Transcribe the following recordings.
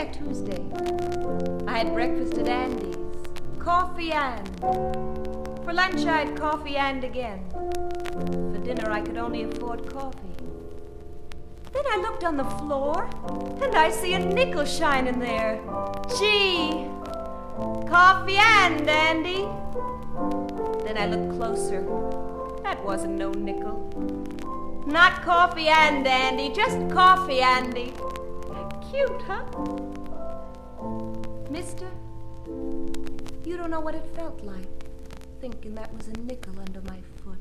Tuesday. I had breakfast at Andy's. Coffee and. For lunch I had coffee and again. For dinner I could only afford coffee. Then I looked on the floor, and I see a nickel shining there. Gee! Coffee and, Andy. Then I looked closer. That wasn't no nickel. Not coffee and, Andy. Just coffee, Andy. Cute, huh? Mister, you don't know what it felt like, thinking that was a nickel under my foot.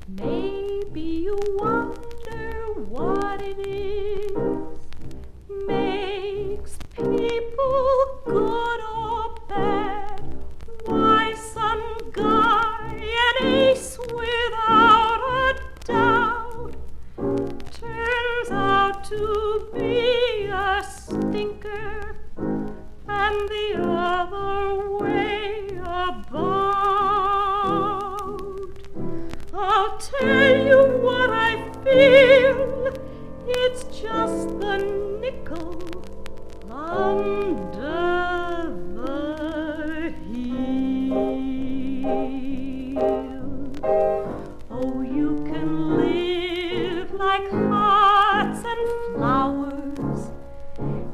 Maybe you wonder what it is makes people good or bad. Why some guy, an ace without a doubt, turns out to be a stinker, and the other way about. I'll tell you what I feel, it's just the nickel under the heel. Oh, you can live like hearts and flowers,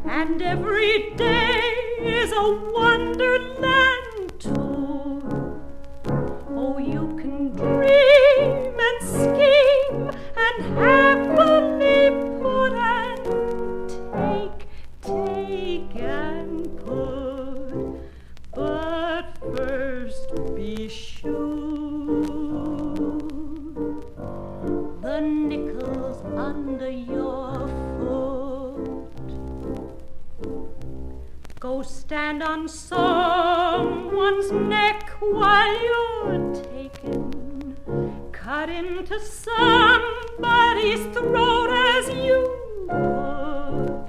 and every day is a wonderland tour. Oh, you can dream and scheme and happily put and take and put. But first be sure the nickel's under your foot. Go stand on someone's neck while you're taken. Cut into somebody's throat as you would.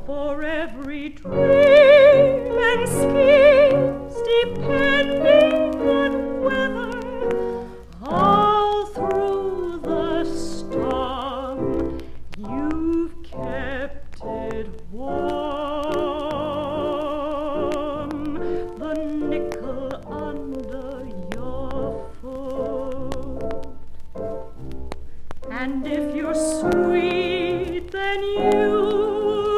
For every dream and schemes depending on weather, all through the storm, you've kept it warm. The nickel under your foot. And if you're sweet, then you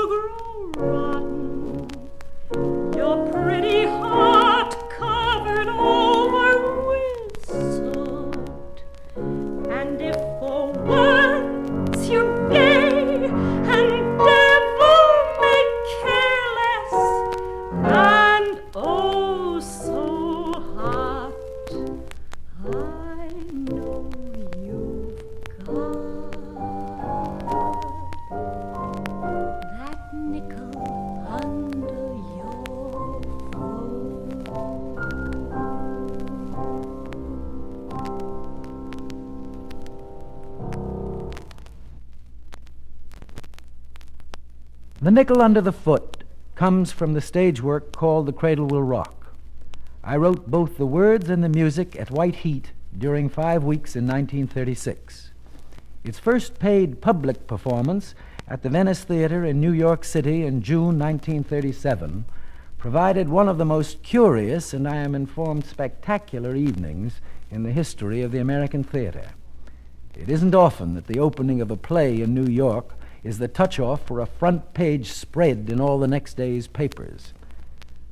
grow rotten. Your pretty heart covered over with soot. And if for once you're gay and devil-may careless and oh so hot, I know you've got that nickel under your foot. The Nickel Under the Foot comes from the stage work called The Cradle Will Rock. I wrote both the words and the music at white heat during 5 weeks in 1936. Its first paid public performance at the Venice Theater in New York City in June 1937 provided one of the most curious and, I am informed, spectacular evenings in the history of the American theater. It isn't often that the opening of a play in New York is the touch-off for a front-page spread in all the next day's papers.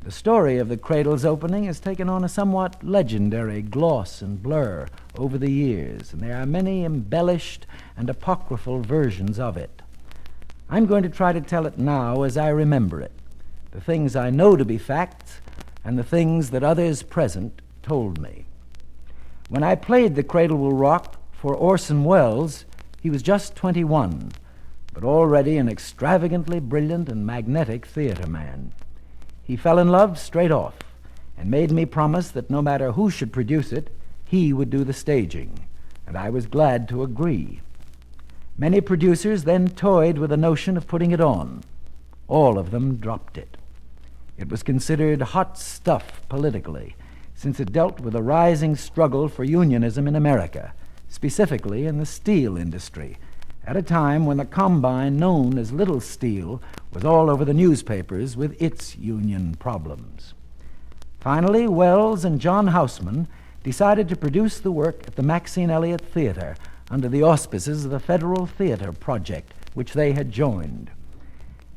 The story of the Cradle's opening has taken on a somewhat legendary gloss and blur over the years, and there are many embellished and apocryphal versions of it. I'm going to try to tell it now as I remember it, the things I know to be facts and the things that others present told me. When I played The Cradle Will Rock for Orson Welles, he was just 21, but already an extravagantly brilliant and magnetic theater man. He fell in love straight off and made me promise that no matter who should produce it, he would do the staging, and I was glad to agree. Many producers then toyed with the notion of putting it on. All of them dropped it. It was considered hot stuff politically, since it dealt with a rising struggle for unionism in America, specifically in the steel industry, at a time when the combine known as Little Steel was all over the newspapers with its union problems. Finally, Wells and John Houseman decided to produce the work at the Maxine Elliott Theater under the auspices of the Federal Theater Project, which they had joined.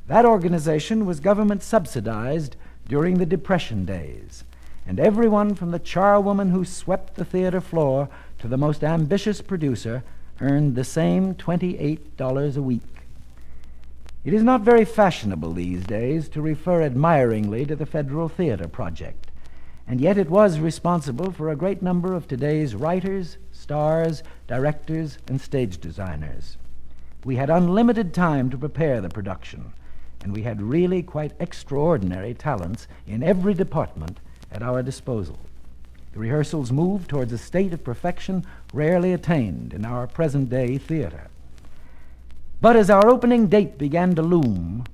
That organization was government subsidized during the Depression days, and everyone from the charwoman who swept the theater floor to the most ambitious producer earned the same $28 a week. It is not very fashionable these days to refer admiringly to the Federal Theater Project, and yet it was responsible for a great number of today's writers, stars, directors, and stage designers. We had unlimited time to prepare the production, and we had really quite extraordinary talents in every department at our disposal. The rehearsals moved towards a state of perfection rarely attained in our present-day theater. But as our opening date began to loom,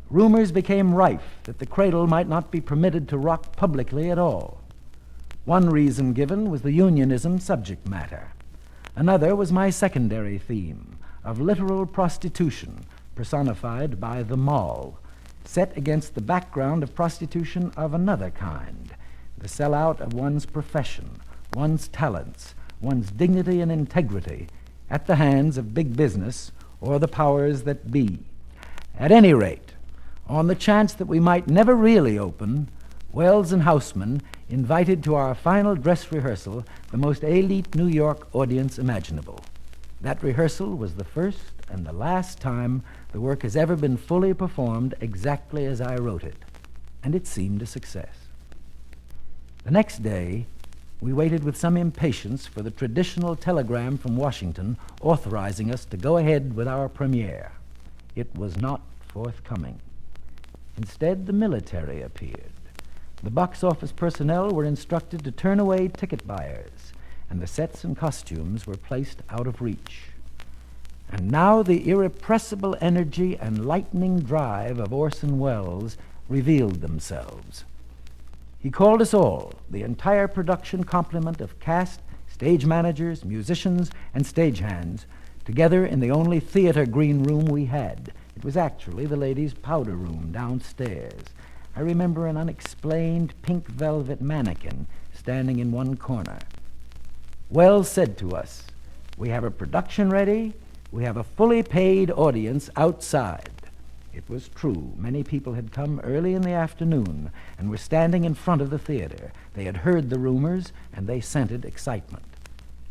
rumors became rife that the Cradle might not be permitted to rock publicly at all. One reason given was the unionism subject matter. Another was my secondary theme of literal prostitution personified by the mall, set against the background of prostitution of another kind, the sellout of one's profession, one's talents, one's dignity and integrity at the hands of big business or the powers that be. At any rate, on the chance that we might never really open, Wells and Houseman invited to our final dress rehearsal the most elite New York audience imaginable. That rehearsal was the first and the last time the work has ever been fully performed exactly as I wrote it, and it seemed a success. The next day, we waited with some impatience for the traditional telegram from Washington authorizing us to go ahead with our premiere. It was not forthcoming. Instead, the military appeared. The box office personnel were instructed to turn away ticket buyers, and the sets and costumes were placed out of reach. And now the irrepressible energy and lightning drive of Orson Welles revealed themselves. He called us all, the entire production complement of cast, stage managers, musicians, and stagehands, together in the only theater green room we had. It was actually the ladies' powder room downstairs. I remember an unexplained pink velvet mannequin standing in one corner. Wells said to us, "We have a production ready. We have a fully paid audience outside." It was true. Many people had come early in the afternoon and were standing in front of the theater. They had heard the rumors, and they scented excitement.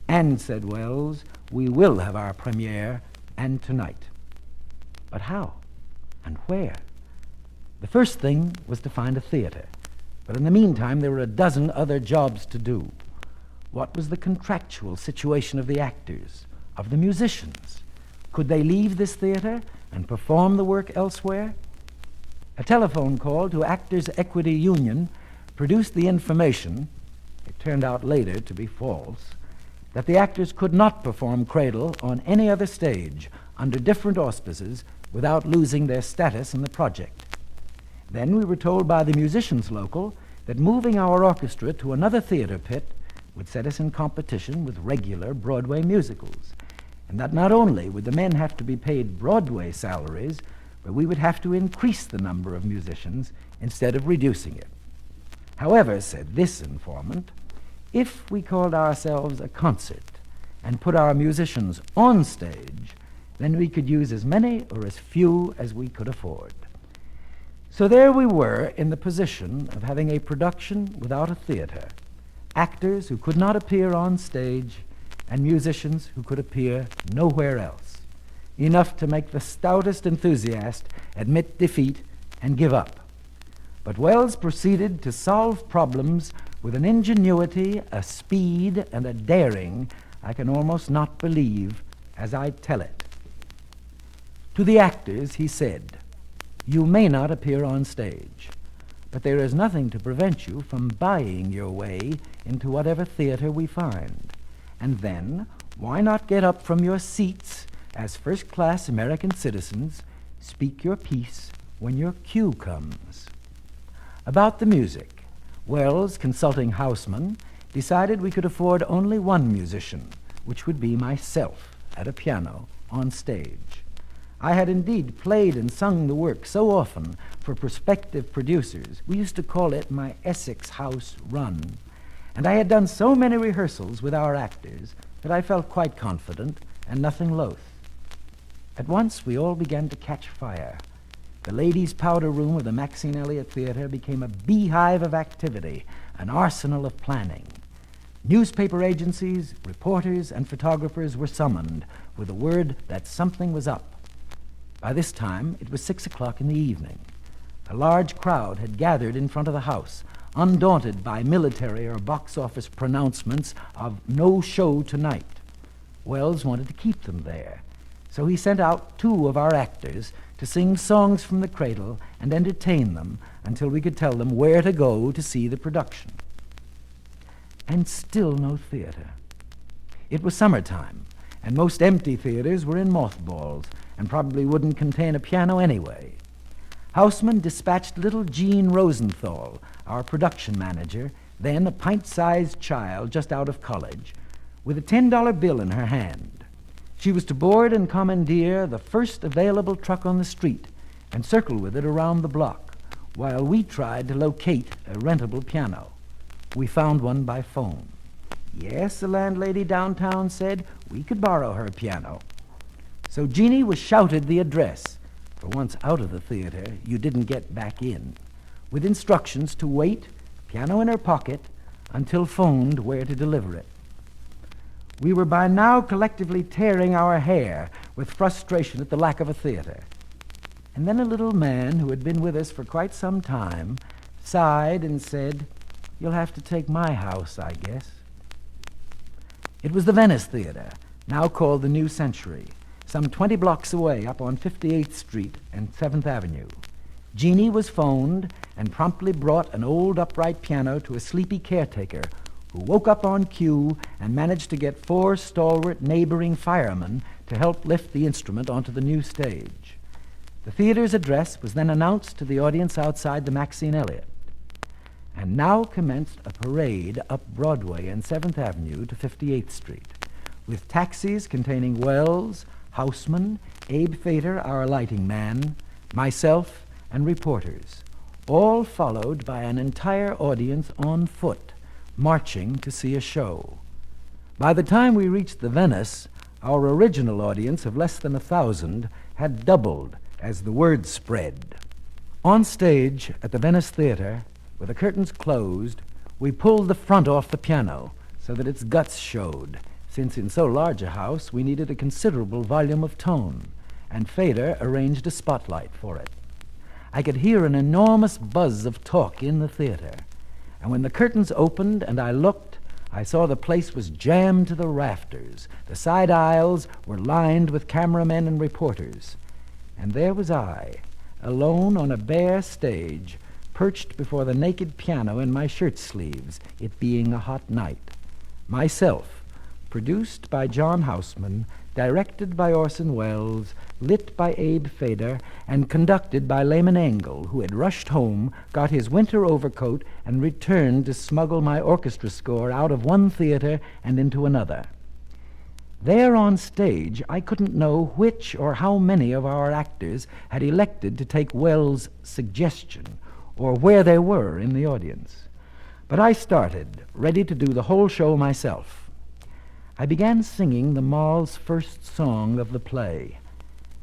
"And," said Wells, "we will have our premiere, and tonight." But how? And where? The first thing was to find a theater. But in the meantime, there were a dozen other jobs to do. What was the contractual situation of the actors, of the musicians? Could they leave this theater and perform the work elsewhere? A telephone call to Actors' Equity Union produced the information, it turned out later to be false, that the actors could not perform Cradle on any other stage under different auspices without losing their status in the project. Then we were told by the musicians local that moving our orchestra to another theater pit would set us in competition with regular Broadway musicals, and that not only would the men have to be paid Broadway salaries, but we would have to increase the number of musicians instead of reducing it. However, said this informant, if we called ourselves a concert and put our musicians on stage, then we could use as many or as few as we could afford. So there we were in the position of having a production without a theater, actors who could not appear on stage, and musicians who could appear nowhere else, enough to make the stoutest enthusiast admit defeat and give up. But Wells proceeded to solve problems with an ingenuity, a speed, and a daring I can almost not believe as I tell it. To the actors, he said, "You may not appear on stage, but there is nothing to prevent you from buying your way into whatever theater we find. And then, why not get up from your seats as first-class American citizens, speak your piece when your cue comes?" About the music, Wells, consulting Houseman, decided we could afford only one musician, which would be myself at a piano on stage. I had indeed played and sung the work so often for prospective producers. We used to call it my Essex House run. And I had done so many rehearsals with our actors that I felt quite confident and nothing loath. At once we all began to catch fire. The ladies' powder room of the Maxine Elliott Theater became a beehive of activity, an arsenal of planning. Newspaper agencies, reporters, and photographers were summoned with the word that something was up. By this time, it was 6 o'clock in the evening. A large crowd had gathered in front of the house, undaunted by military or box office pronouncements of no show tonight. Wells wanted to keep them there, so he sent out 2 of our actors to sing songs from the Cradle and entertain them until we could tell them where to go to see the production. And still no theater. It was summertime, and most empty theaters were in mothballs and probably wouldn't contain a piano anyway. Houseman dispatched little Jean Rosenthal, our production manager, then a pint-sized child just out of college, with a $10 bill in her hand. She was to board and commandeer the first available truck on the street and circle with it around the block, while we tried to locate a rentable piano. We found one by phone. Yes, the landlady downtown said we could borrow her piano. So Jeannie was shouted the address. For once out of the theater, you didn't get back in, with instructions to wait, piano in her pocket, until phoned where to deliver it. We were by now collectively tearing our hair with frustration at the lack of a theater. And then a little man who had been with us for quite some time sighed and said, "You'll have to take my house, I guess." It was the Venice Theater, now called the New Century, some 20 blocks away up on 58th Street and 7th Avenue. Jeannie was phoned and promptly brought an old upright piano to a sleepy caretaker who woke up on cue and managed to get 4 stalwart neighboring firemen to help lift the instrument onto the new stage. The theater's address was then announced to the audience outside the Maxine Elliott. And now commenced a parade up Broadway and 7th Avenue to 58th Street, with taxis containing Wells, Houseman, Abe Fader, our lighting man, myself, and reporters, all followed by an entire audience on foot, marching to see a show. By the time we reached the Venice, our original audience of less than 1,000 had doubled as the word spread. On stage at the Venice Theater, with the curtains closed, we pulled the front off the piano so that its guts showed, since in so large a house we needed a considerable volume of tone, and Fader arranged a spotlight for it. I could hear an enormous buzz of talk in the theater, and when the curtains opened and I looked, I saw the place was jammed to the rafters. The side aisles were lined with cameramen and reporters, and there was I, alone on a bare stage, perched before the naked piano in my shirt sleeves, it being a hot night. Myself, produced by John Houseman, directed by Orson Welles, lit by Abe Fader, and conducted by Lehman Engel, who had rushed home, got his winter overcoat, and returned to smuggle my orchestra score out of one theater and into another. There on stage, I couldn't know which or how many of our actors had elected to take Welles' suggestion, or where they were in the audience. But I started, ready to do the whole show myself. I began singing the Mall's first song of the play,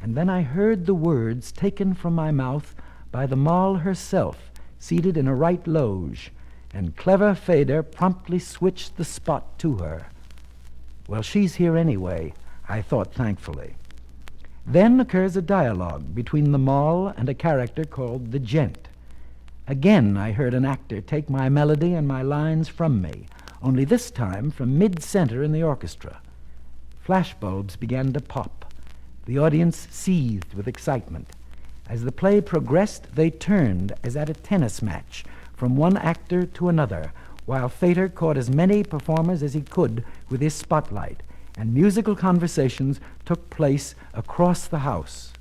and then I heard the words taken from my mouth by the Mall herself, seated in a right loge, and clever Fader promptly switched the spot to her. Well, she's here anyway, I thought thankfully. Then occurs a dialogue between the Mall and a character called the Gent. Again I heard an actor take my melody and my lines from me, only this time from mid-center in the orchestra. Flashbulbs began to pop. The audience seethed with excitement. As the play progressed, they turned, as at a tennis match, from one actor to another, while Fader caught as many performers as he could with his spotlight, and musical conversations took place across the house.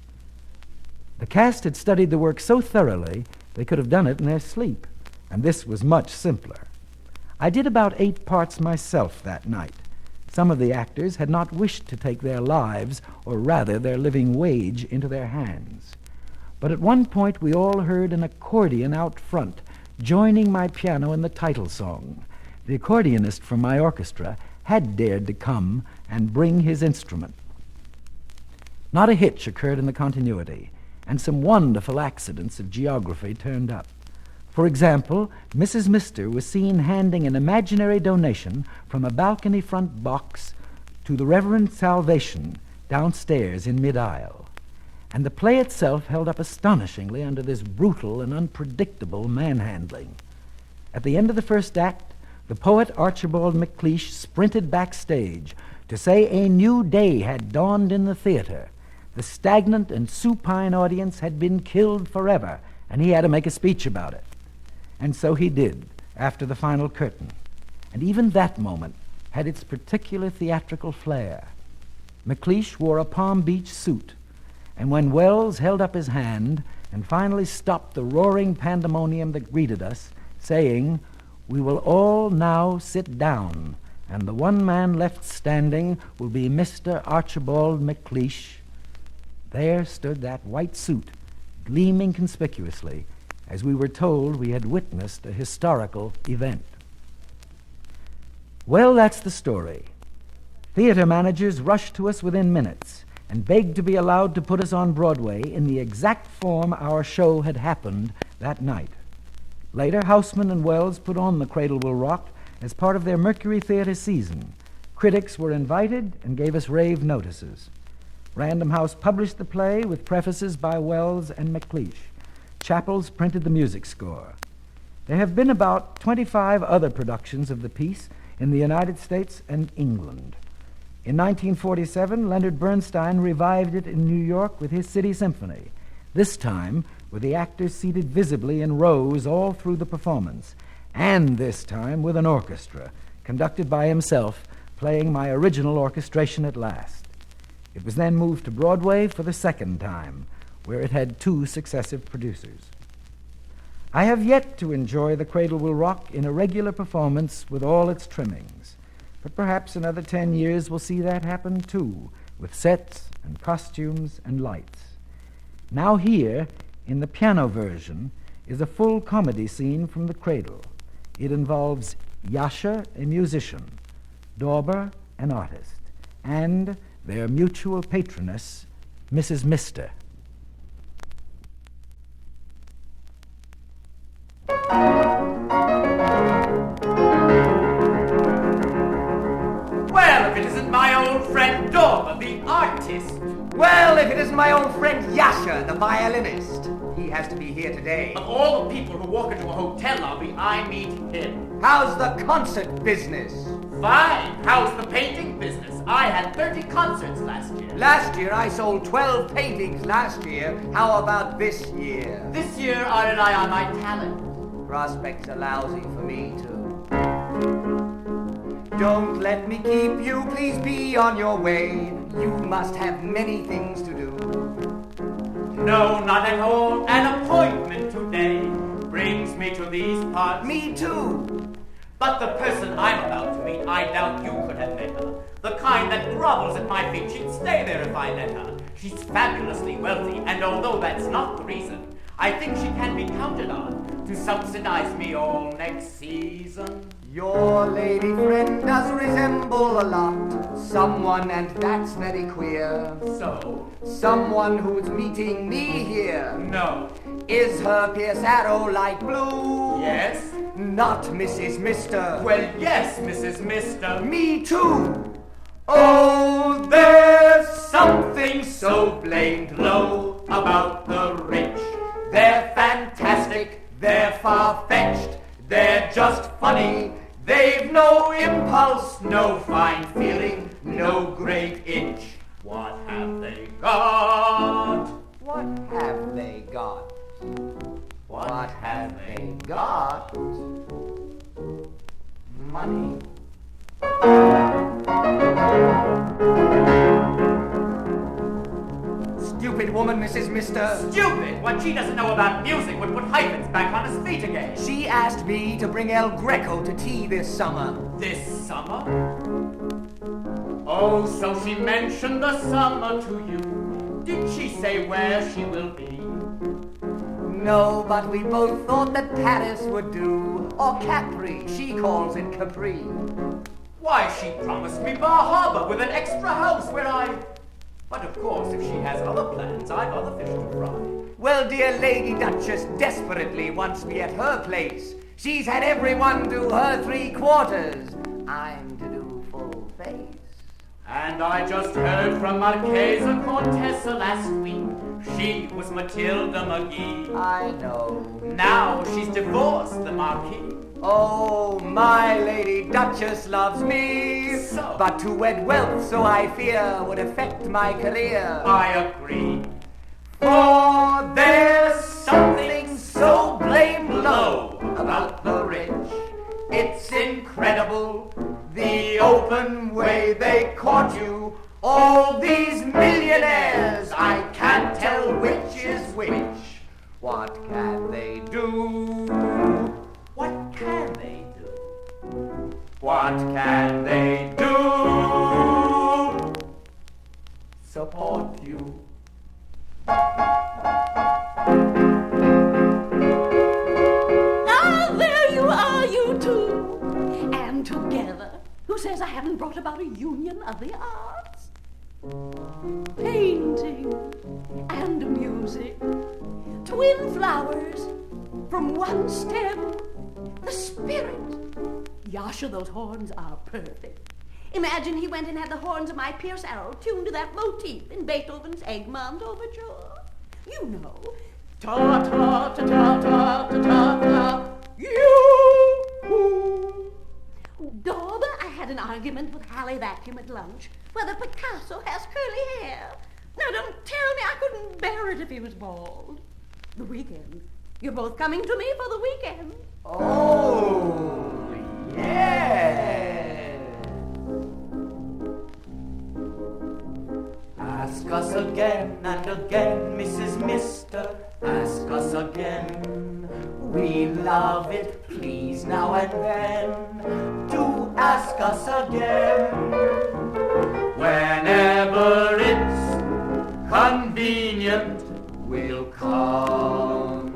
The cast had studied the work so thoroughly they could have done it in their sleep, and this was much simpler. I did about 8 parts myself that night, Some of the actors had not wished to take their lives, or rather their living wage, into their hands. But at one point we all heard an accordion out front, joining my piano in the title song. The accordionist from my orchestra had dared to come and bring his instrument. Not a hitch occurred in the continuity, and some wonderful accidents of geography turned up. For example, Mrs. Mister was seen handing an imaginary donation from a balcony front box to the Reverend Salvation downstairs in mid-aisle. And the play itself held up astonishingly under this brutal and unpredictable manhandling. At the end of the first act, the poet Archibald MacLeish sprinted backstage to say a new day had dawned in the theater. The stagnant and supine audience had been killed forever, and he had to make a speech about it. And so he did, after the final curtain. And even that moment had its particular theatrical flair. MacLeish wore a Palm Beach suit, and when Wells held up his hand and finally stopped the roaring pandemonium that greeted us, saying, "We will all now sit down, and the one man left standing will be Mr. Archibald MacLeish," there stood that white suit, gleaming conspicuously, as we were told we had witnessed a historical event. Well, that's the story. Theater managers rushed to us within minutes and begged to be allowed to put us on Broadway in the exact form our show had happened that night. Later, Houseman and Wells put on The Cradle Will Rock as part of their Mercury Theater season. Critics were invited and gave us rave notices. Random House published the play with prefaces by Wells and MacLeish. Chappell's printed the music score. There have been about 25 other productions of the piece in the United States and England. In 1947, Leonard Bernstein revived it in New York with his City Symphony, this time with the actors seated visibly in rows all through the performance, and this time with an orchestra, conducted by himself, playing my original orchestration at last. It was then moved to Broadway for the second time, where it had 2 successive producers. I have yet to enjoy The Cradle Will Rock in a regular performance with all its trimmings, but perhaps another 10 years will see that happen too, with sets and costumes and lights. Now here, in the piano version, is a full comedy scene from The Cradle. It involves Yasha, a musician, Dauber, an artist, and their mutual patroness, Mrs. Mister. Well, if it isn't my old friend Dauber, the artist. Well, if it isn't my old friend Yasha, the violinist. He has to be here today. Of all the people who walk into a hotel lobby, I meet him. How's the concert business? Fine. How's the painting business? I had 30 concerts last year. Last year I sold 12 paintings last year. How about this year? This year I rely on my talent. Prospects are lousy for me, too. Don't let me keep you, please be on your way. You must have many things to do. No, not at all. An appointment today brings me to these parts. Me too. But the person I'm about to meet, I doubt you could have met her. The kind that grovels at my feet, she'd stay there if I let her. She's fabulously wealthy, and although that's not the reason, I think she can be counted on to subsidize me all next season. Your lady friend does resemble a lot someone, and that's very queer. So? Someone who's meeting me here. No. Is her Pierce Arrow light blue? Yes. Not Mrs. Mister. Well, yes, Mrs. Mister. Me too. Oh, there's something so blamed low about the rich. They're fantastic, they're far-fetched, they're just funny. They've no impulse, no fine feeling, no great itch. What have they got? What have they got? What have they got? Money. Stupid woman, Mrs. Mister. Stupid! What she doesn't know about music would put Hyphens back on his feet again. She asked me to bring El Greco to tea this summer. This summer? Oh, so she mentioned the summer to you. Did she say where she will be? No, but we both thought that Paris would do, or Capri, she calls it Capri. Why, she promised me Bar Harbor with an extra house where I... But of course, if she has other plans, I've other fish to fry. Well, dear Lady Duchess desperately wants me at her place. She's had everyone do her 3/4. I'm to do full face. And I just heard from Marchesa Contessa last week. She was Matilda McGee. I know. Now she's divorced the Marquis. Oh, my Lady Duchess loves me. So? But to wed wealth, so I fear, would affect my career. I agree. For there's something so blamed low about the rich. It's incredible, the open way they court you. All these millionaires, I can't tell which is which. What can they do? What can they do? What can they do? Support you. Ah, there you are, you two. And together. Who says I haven't brought about a union of the arts? Painting and music. Twin flowers from one stem. The spirit. Yasha, those horns are perfect. Imagine he went and had the horns of my Pierce Arrow tuned to that motif in Beethoven's Egmont Overture. You know. Ta-ta-ta-ta-ta-ta-ta-ta. You. Dauber, I had an argument with Hallie Vacuum at lunch whether Picasso has curly hair. Now, don't tell me I couldn't bear it if he was bald. The weekend. You're both coming to me for the weekend. Oh, yes. Ask us again and again, Mrs. Mister. Ask us again. We love it, please, now and then. Do ask us again. Whenever it's convenient, we'll come.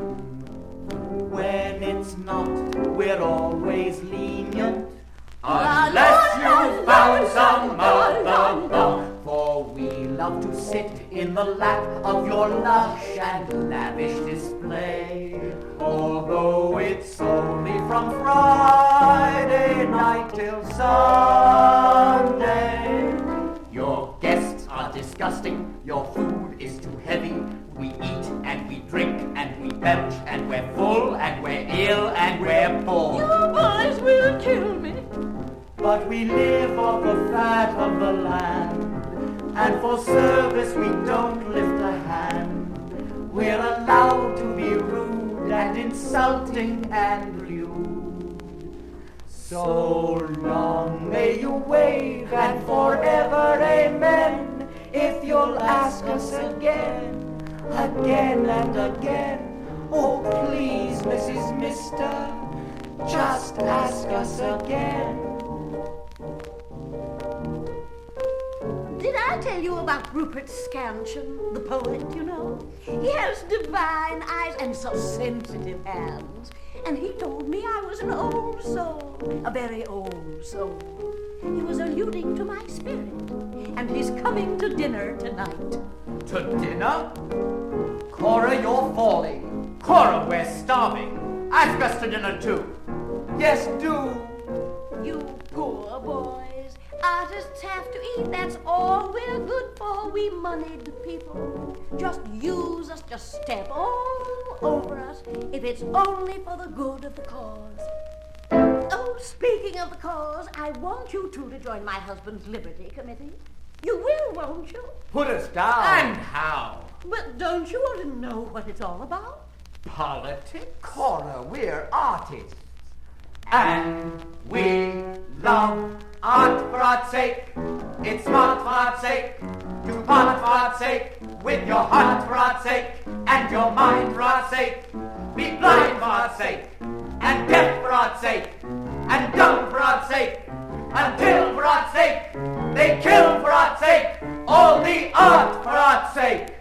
When it's not, we're always lenient. Unless you found some other love. For we love to sit in the lap of your lush and lavish display. Although it's only from Friday night till Sunday. Your guests are disgusting, your food is too heavy. We eat and we drink and we belch and we're full and we're ill and we're bored. You boys will kill me. But we live off the fat of the land. And for service we don't lift a hand. We're allowed to be rude and insulting and lewd. So long may you wave and forever amen. If you'll ask us again, again and again. Oh please, Mrs. Mister, just ask us again. Did I tell you about Rupert Scansion, the poet, you know? He has divine eyes and so sensitive hands. And he told me I was an old soul, a very old soul. He was alluding to my spirit, and he's coming to dinner tonight. To dinner? Cora, you're falling. Cora, we're starving. Ask us to dinner too. Yes, do. You poor boys. Artists have to eat, that's all we're good for, we moneyed people. Just use us, just step all over us, if it's only for the good of the cause. Oh, speaking of the cause, I want you two to join my husband's Liberty Committee. You will, won't you? Put us down. And how? But don't you want to know what it's all about? Politics? Cora, we're artists. And we love art for art's sake. It's smart for art's sake. Do art for art's sake. With your heart for art's sake. And your mind for art's sake. Be blind for art's sake. And deaf for art's sake. And dumb for art's sake. Until for art's art's sake. They kill for art's sake. All the art for art's sake.